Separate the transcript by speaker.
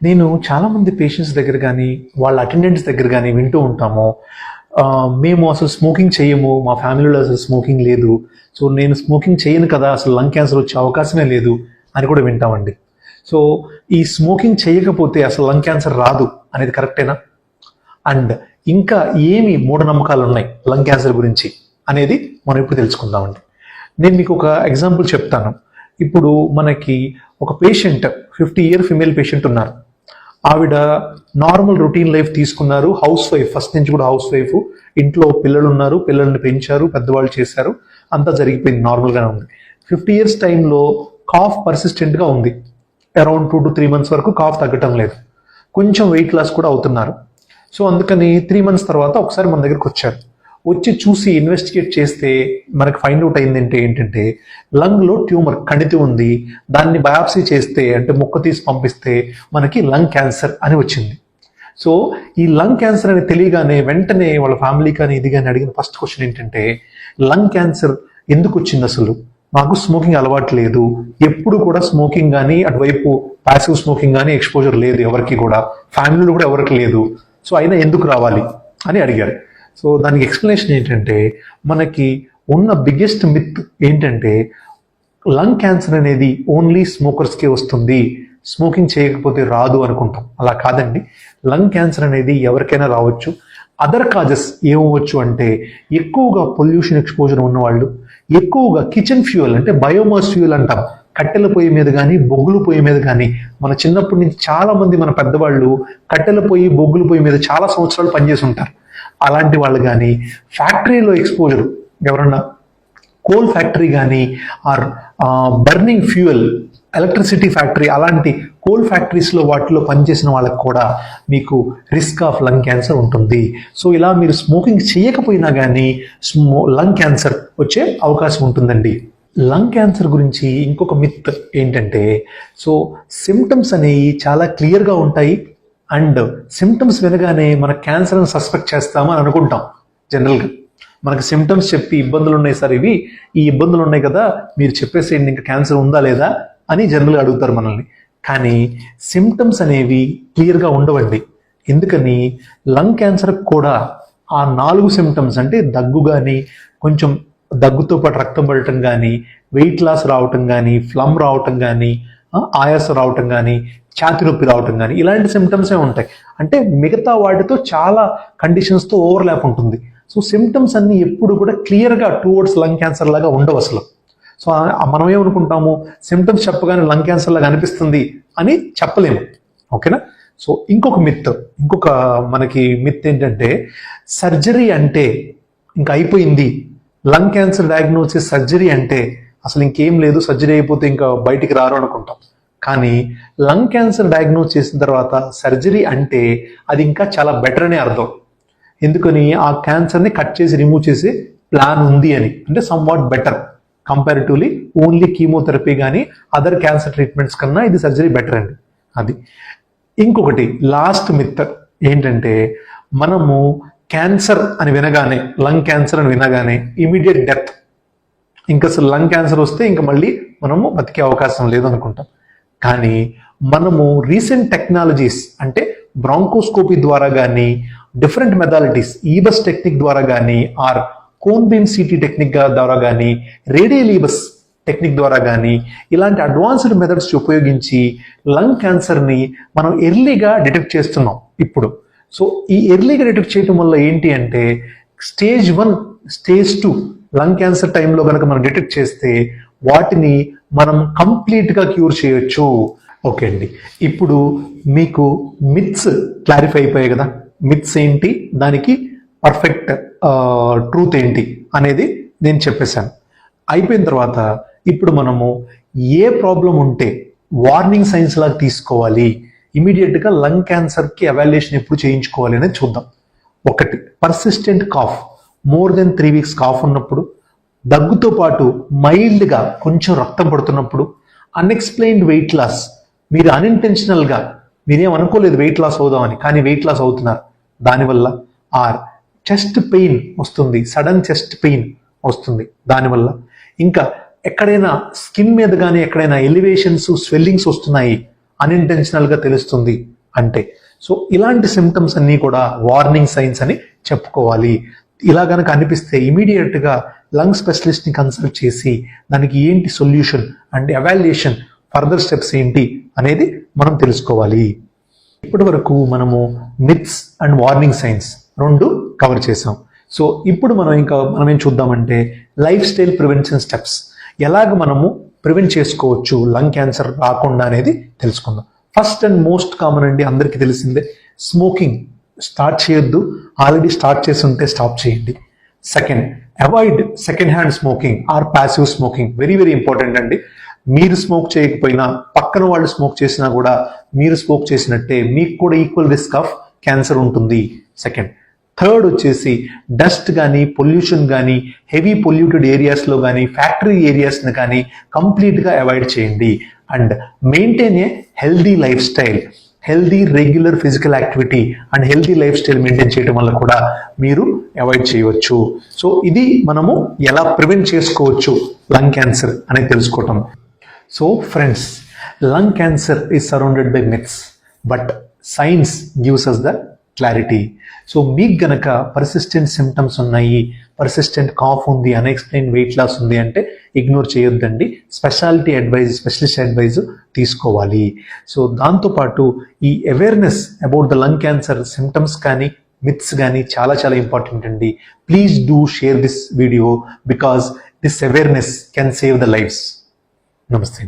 Speaker 1: నేను చాలామంది పేషెంట్స్ దగ్గర కానీ వాళ్ళ అటెండెంట్స్ దగ్గర కానీ వింటూ ఉంటాము. మేము అసలు స్మోకింగ్ చేయము, మా ఫ్యామిలీలో అసలు స్మోకింగ్ లేదు, సో నేను స్మోకింగ్ చేయను కదా, అసలు లంగ్ క్యాన్సర్ వచ్చే అవకాశమే లేదు అని కూడా వింటామండి. సో ఈ స్మోకింగ్ చేయకపోతే అసలు లంగ్ క్యాన్సర్ రాదు అనేది కరెక్టేనా? అండ్ ఇంకా ఏమి మూఢనమ్మకాలు ఉన్నాయి లంగ్ క్యాన్సర్ గురించి అనేది మనం ఇప్పుడు తెలుసుకుందామండి. నేను మీకు ఒక ఎగ్జాంపుల్ చెప్తాను. ఇప్పుడు మనకి ఒక పేషెంట్ 50 year ఫిమేల్ పేషెంట్ ఉన్నారు. ఆవిడ నార్మల్ రొటీన్ లైఫ్ తీసుకున్నారు, హౌస్ వైఫ్, ఫస్ట్ నుంచి కూడా హౌస్ వైఫ్, ఇంట్లో పిల్లలు ఉన్నారు, పిల్లల్ని పెంచారు, పెద్దవాళ్ళు చేశారు, అంతా జరిగిపోయింది, నార్మల్గానే ఉంది. 50 years టైంలో కాఫ్ పర్సిస్టెంట్గా ఉంది. అరౌండ్ 2 to 3 months వరకు కాఫ్ తగ్గటం లేదు, కొంచెం వెయిట్ లాస్ కూడా అవుతున్నారు. సో అందుకని 3 months తర్వాత ఒకసారి మన దగ్గరికి వచ్చారు. వచ్చి చూసి ఇన్వెస్టిగేట్ చేస్తే మనకు ఫైండ్ అవుట్ అయింది ఏంటంటే లంగ్లో ట్యూమర్ కణితి ఉంది. దాన్ని బయాప్సీ చేస్తే, అంటే ముక్క తీసి పంపిస్తే మనకి లంగ్ క్యాన్సర్ అని వచ్చింది. సో ఈ లంగ్ క్యాన్సర్ అని తెలియగానే వెంటనే వాళ్ళ ఫ్యామిలీ కానీ ఇది కానీ అడిగిన ఫస్ట్ క్వశ్చన్ ఏంటంటే, లంగ్ క్యాన్సర్ ఎందుకు వచ్చింది అసలు? మాకు స్మోకింగ్ అలవాటు లేదు, ఎప్పుడు కూడా స్మోకింగ్ కానీ అటువైపు ప్యాసివ్ స్మోకింగ్ కానీ ఎక్స్పోజర్ లేదు ఎవరికి కూడా, ఫ్యామిలీలో కూడా ఎవరికి లేదు, సో అయినా ఎందుకు రావాలి అని అడిగారు. సో దానికి ఎక్స్ప్లెనేషన్ ఏంటంటే, మనకి ఉన్న బిగ్గెస్ట్ మిత్ ఏంటంటే లంగ్ క్యాన్సర్ అనేది ఓన్లీ స్మోకర్స్కే వస్తుంది, స్మోకింగ్ చేయకపోతే రాదు అనుకుంటాం. అలా కాదండి, లంగ్ క్యాన్సర్ అనేది ఎవరికైనా రావచ్చు. అదర్ కాజెస్ ఏమవచ్చు అంటే, ఎక్కువగా పొల్యూషన్ ఎక్స్పోజర్ ఉన్నవాళ్ళు, ఎక్కువగా కిచెన్ ఫ్యూయల్ అంటే బయోమాస్ ఫ్యూయల్ అంటాం, కట్టెల పొయ్యి మీద కానీ బొగ్గుల పొయ్యి మీద కానీ, మన చిన్నప్పటి నుంచి చాలా మంది మన పెద్దవాళ్ళు కట్టెల పొయ్యి బొగ్గుల పొయ్యి మీద చాలా సంవత్సరాలు పనిచేసి ఉంటారు. అలాంటి వాళ్ళు కానీ, ఫ్యాక్టరీలో ఎక్స్పోజర్, ఎవరన్నా కోల్ ఫ్యాక్టరీ కానీ or burning fuel, electricity factory, అలాంటి కోల్ ఫ్యాక్టరీస్లో వాటిలో పనిచేసిన వాళ్ళకి కూడా మీకు రిస్క్ ఆఫ్ లంగ్ క్యాన్సర్ ఉంటుంది. సో ఇలా మీరు స్మోకింగ్ చేయకపోయినా కానీ లంగ్ క్యాన్సర్ వచ్చే అవకాశం ఉంటుందండి. లంగ్ క్యాన్సర్ గురించి ఇంకొక మిత్ ఏంటంటే, సో సిమ్టమ్స్ అనేవి చాలా క్లియర్గా ఉంటాయి, అండ్ సిమ్టమ్స్ వినగానే మన క్యాన్సర్ అని సస్పెక్ట్ చేస్తామని అనుకుంటాం. జనరల్గా మనకు సిమ్టమ్స్ చెప్పి ఇబ్బందులు ఉన్నాయి సార్, ఈ ఇబ్బందులు ఉన్నాయి కదా, మీరు చెప్పేసేయండి ఇంకా క్యాన్సర్ ఉందా లేదా అని జనరల్గా అడుగుతారు మనల్ని. కానీ సిమ్టమ్స్ అనేవి క్లియర్గా ఉండవండి. ఎందుకని, లంగ్ క్యాన్సర్ కూడా ఆ 4 సిమ్టమ్స్ అంటే దగ్గు కానీ, కొంచెం దగ్గుతో పాటు రక్తం పడటం కానీ, వెయిట్ లాస్ రావటం కానీ, ఫ్లమ్ రావటం కానీ, ఆయాస రావటం కానీ, ఛాతి నొప్పి రావటం కానీ, ఇలాంటి సిమ్టమ్సే ఉంటాయి. అంటే మిగతా వాటితో చాలా కండిషన్స్తో ఓవర్లాప్ ఉంటుంది. సో సిమ్టమ్స్ అన్ని ఎప్పుడు కూడా క్లియర్గా టువర్డ్స్ లంగ్ క్యాన్సర్ లాగా ఉండవు అసలు. సో మనం ఏమనుకుంటాము, సిమ్టమ్స్ చెప్పగానే లంగ్ క్యాన్సర్ లాగా అనిపిస్తుంది అని చెప్పలేము. ఓకేనా? సో ఇంకొక మనకి మిత్ ఏంటంటే, సర్జరీ అంటే ఇంకా అయిపోయింది, లంగ్ క్యాన్సర్ డయాగ్నోసిస్ సర్జరీ అంటే అసలు ఇంకేం లేదు, సర్జరీ అయిపోతే ఇంకా బయటికి రారు అనుకుంటాం. కానీ లంగ్ క్యాన్సర్ డయాగ్నోస్ చేసిన తర్వాత సర్జరీ అంటే అది ఇంకా చాలా బెటర్ అనే అర్థం. ఎందుకని, ఆ క్యాన్సర్ని కట్ చేసి రిమూవ్ చేసే ప్లాన్ ఉంది అని, అంటే some what better comparatively only chemotherapy కానీ అదర్ క్యాన్సర్ ట్రీట్మెంట్స్ కన్నా ఇది సర్జరీ బెటర్ అండి. అది ఇంకొకటి లాస్ట్ మిత్ ఏంటంటే, మనము క్యాన్సర్ అని వినగానే, లంగ్ క్యాన్సర్ అని వినగానే ఇమీడియట్ డెత్, ఇంకా అసలు లంగ్ క్యాన్సర్ వస్తే ఇంకా మళ్ళీ మనము బతికే అవకాశం లేదు అనుకుంటాం. కానీ మనము రీసెంట్ టెక్నాలజీస్ అంటే బ్రాంకోస్కోపీ ద్వారా కానీ, డిఫరెంట్ మెథాలిటీస్, ఈబస్ టెక్నిక్ ద్వారా కానీ, or cone beam CT technique ద్వారా కానీ, రేడియల్ ఈబస్ టెక్నిక్ ద్వారా కానీ, ఇలాంటి అడ్వాన్స్డ్ మెథడ్స్ ఉపయోగించి లంగ్ క్యాన్సర్ని మనం ఎర్లీగా డిటెక్ట్ చేస్తున్నాం ఇప్పుడు. సో ఈ ఎర్లీగా డిటెక్ట్ చేయడం వల్ల ఏంటి అంటే, స్టేజ్ 1, స్టేజ్ 2 లంగ్ క్యాన్సర్ టైంలో కనుక మనం డిటెక్ట్ చేస్తే వాటిని మనం కంప్లీట్గా క్యూర్ చేయొచ్చు. ఓకే అండి, ఇప్పుడు మీకు మిత్స్ క్లారిఫై అయిపోయాయి కదా. మిత్స్ ఏంటి, దానికి పర్ఫెక్ట్ ట్రూత్ ఏంటి అనేది నేను చెప్పేశాను. అయిపోయిన తర్వాత ఇప్పుడు మనము ఏ ప్రాబ్లం ఉంటే వార్నింగ్ సైన్స్ లాగా తీసుకోవాలి, ఇమీడియట్గా లంగ్ క్యాన్సర్కి ఎవాల్యుయేషన్ ఎప్పుడు చేయించుకోవాలి అనేది చూద్దాం. ఒకటి, persistent cough, more than 3 weeks cough ఉన్నప్పుడు, దగ్గుతో పాటు మైల్డ్గా కొంచెం రక్తం పడుతున్నప్పుడు, అన్ఎక్స్ప్లెయిన్డ్ వెయిట్ లాస్, మీరు అన్ఇంటెన్షనల్గా మీరేం అనుకోలేదు వెయిట్ లాస్ అవుదామని, కానీ వెయిట్ లాస్ అవుతున్నారు దానివల్ల, ఆర్ చెస్ట్ పెయిన్ వస్తుంది, సడన్ చెస్ట్ పెయిన్ వస్తుంది దానివల్ల, ఇంకా ఎక్కడైనా స్కిన్ మీద కానీ ఎక్కడైనా ఎలివేషన్స్, స్వెల్లింగ్స్ వస్తున్నాయి అన్ఇంటెన్షనల్గా తెలుస్తుంది అంటే. సో ఇలాంటి సిమ్టమ్స్ అన్నీ కూడా వార్నింగ్ సైన్స్ అని చెప్పుకోవాలి. ఇలా కనుక అనిపిస్తే ఇమీడియట్గా లంగ్ స్పెషలిస్ట్ని కన్సల్ట్ చేసి దానికి ఏంటి solution and evaluation further steps ఏంటి అనేది మనం తెలుసుకోవాలి. ఇప్పటి వరకు మనము మిత్స్ అండ్ వార్నింగ్ సైన్స్ రెండు కవర్ చేసాం. సో ఇప్పుడు మనం ఏం చూద్దామంటే లైఫ్ స్టైల్ ప్రివెన్షన్ స్టెప్స్, ఎలాగ మనము ప్రివెంట్ చేసుకోవచ్చు లంగ్ క్యాన్సర్ రాకుండా అనేది తెలుసుకుందాం. ఫస్ట్ అండ్ మోస్ట్ కామన్ అండి, అందరికీ తెలిసిందే, స్మోకింగ్ స్టార్ట్ చేయొద్దు. ఆల్రెడీ స్టార్ట్ చేసి ఉంటే స్టాప్ చేయండి. Second, avoid second hand smoking or passive smoking. Very very important అండి. మీరు స్మోక్ చేయకపోయినా పక్కన వాళ్ళు స్మోక్ చేసినా కూడా మీరు స్మోక్ చేసినట్టే మీకు కూడా ఈక్వల్ రిస్క్ ఆఫ్ క్యాన్సర్ ఉంటుంది. సెకండ్. థర్డ్ వచ్చేసి డస్ట్ కానీ పొల్యూషన్ కానీ హెవీ పొల్యూటెడ్ ఏరియాస్లో కానీ ఫ్యాక్టరీ ఏరియాస్ని కానీ కంప్లీట్గా అవాయిడ్ చేయండి. And maintain a healthy life style. Healthy regular physical activity and healthy life style maintain చేయడం వల్ల కూడా మీరు అవాయిడ్ చేయవచ్చు. సో ఇది మనము ఎలా ప్రివెంట్ చేసుకోవచ్చు లంగ్ క్యాన్సర్ అనేది తెలుసుకోవటం. So friends, lung cancer is surrounded by myths, but science gives us the clarity. So మీకు గనక పర్సిస్టెంట్ సిమ్టమ్స్ ఉన్నాయి, పర్సిస్టెంట్ కాఫ్ ఉంది, అన్ఎక్స్ప్లెయిన్ వెయిట్ లాస్ ఉంది అంటే ఇగ్నోర్ చేయొద్దండి. స్పెషలిస్ట్ అడ్వైజ్ తీసుకోవాలి. సో దాంతోపాటు ఈ awareness about the lung cancer symptoms కానీ మిత్స్ కానీ చాలా చాలా ఇంపార్టెంట్ అండి. Please do share this video because this awareness can save the lives. నమస్తే.